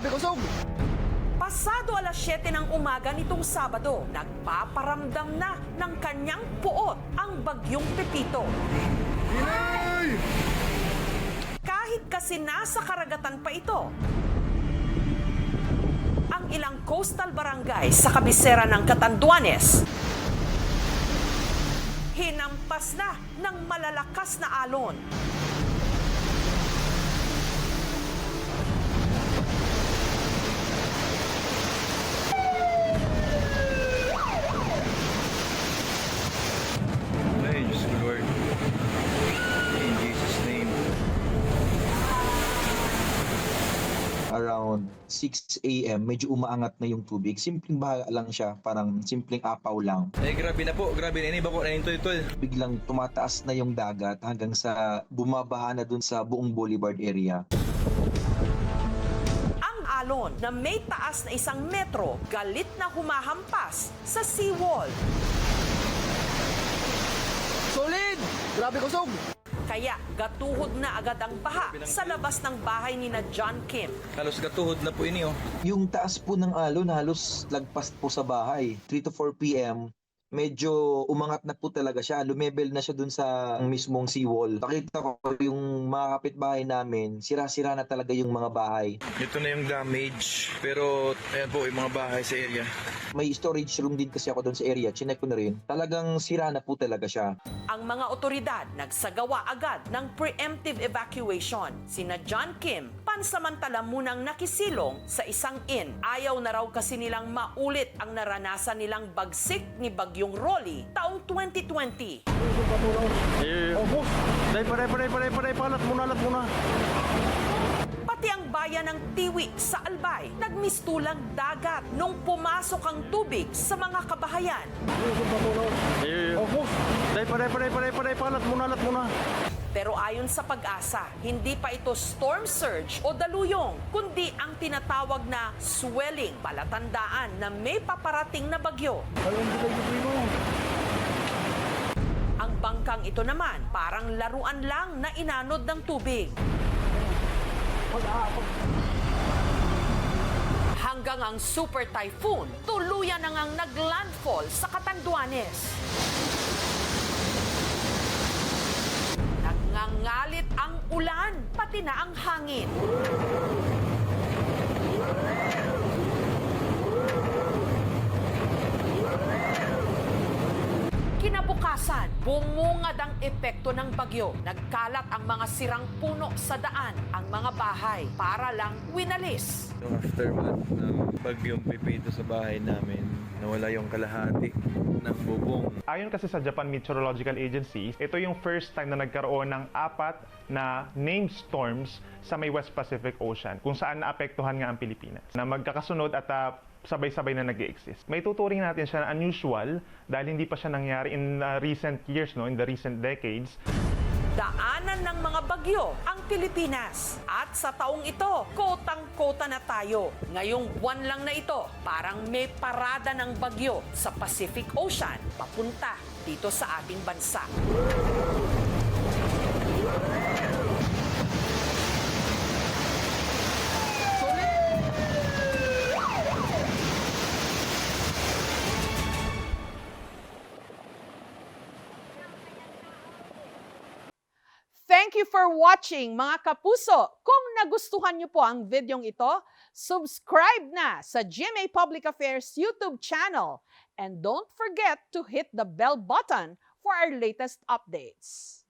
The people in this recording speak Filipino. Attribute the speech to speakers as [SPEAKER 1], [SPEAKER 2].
[SPEAKER 1] Grabe kusog!
[SPEAKER 2] Pasado alas 7 ng umaga nitong Sabado, nagpaparamdam na ng kanyang puot ang bagyong Pepito.
[SPEAKER 1] Inay!
[SPEAKER 2] Kahit kasi nasa karagatan pa ito, ang ilang coastal barangay sa kabisera ng Catanduanes, hinampas na ng malalakas na alon.
[SPEAKER 3] Ay, Diyos ko Lord. In Jesus' name.
[SPEAKER 4] Around 6 a.m., medyo umaangat na yung tubig. Simpleng baha lang siya, parang simpleng apaw lang.
[SPEAKER 3] Ay, grabe na po. Grabe na. Ini ba ko na yung tol?
[SPEAKER 4] Biglang tumataas na yung dagat hanggang sa bumabaha na dun sa buong Boulevard area.
[SPEAKER 2] Ang alon na may taas na 1 metro, galit na humahampas sa seawall.
[SPEAKER 1] Solid! Grabe kusog!
[SPEAKER 2] Kaya gatuhod na agad ang baha sa labas ng bahay ni na John Kim.
[SPEAKER 3] Halos gatuhod na po ini, oh.
[SPEAKER 4] Yung taas po ng alon halos lagpas po sa bahay. 3 to 4 p.m., medyo umangat na po talaga siya. Lumebel na siya dun sa mismong seawall. Nakita ko yung mga kapitbahay namin, sira-sira na talaga yung mga bahay.
[SPEAKER 3] Ito na yung damage. Pero, ayan po, yung mga bahay sa area.
[SPEAKER 4] May storage room din kasi ako dun sa area. Chinek ko na rin. Talagang sira na po talaga siya.
[SPEAKER 2] Ang mga otoridad nagsagawa agad ng preemptive evacuation. Sina John Kim, pansamantala munang nakisilong sa isang inn. Ayaw na raw kasi nilang maulit ang naranasan nilang bagsik ni Bagyong Rolly taong 2020.
[SPEAKER 1] Palat muna.
[SPEAKER 2] Pati ang bayan ng Tiwi sa Albay, nagmistulang dagat nung pumasok ang tubig sa mga kabahayan.
[SPEAKER 1] Palat muna.
[SPEAKER 2] Pero ayon sa Pag-asa, hindi pa ito storm surge o daluyong, kundi ang tinatawag na swelling, palatandaan na may paparating na bagyo. Ang bangkang ito naman, parang laruan lang na inanod ng tubig. Hanggang ang super typhoon, tuluyan na ngang naglandfall sa Catanduanes. Nagngangalit ang ulan, pati na ang hangin. Kinabukasan, bumungad ang epekto ng bagyo. Nagkalat ang mga sirang puno sa daan, ang mga bahay, para lang winalis.
[SPEAKER 3] Yung aftermath ng bagyong Pepito sa bahay namin, nawala yung kalahati ng bubong.
[SPEAKER 5] Ayon kasi sa Japan Meteorological Agency, ito yung first time na nagkaroon ng 4 na named storms sa may West Pacific Ocean, kung saan naapektuhan nga ang Pilipinas, na magkakasunod at sabay-sabay na nag-i-exist. May tuturing natin siya na unusual dahil hindi pa siya nangyari in recent years, in the recent decades.
[SPEAKER 2] Daanan ng mga bagyo ang Pilipinas. At sa taong ito, kotang-kota na tayo. Ngayong buwan lang na ito, parang may parada ng bagyo sa Pacific Ocean papunta dito sa ating bansa. Thank you for watching, mga kapuso. Kung nagustuhan niyo po ang videong ito, subscribe na sa GMA Public Affairs YouTube channel. And don't forget to hit the bell button for our latest updates.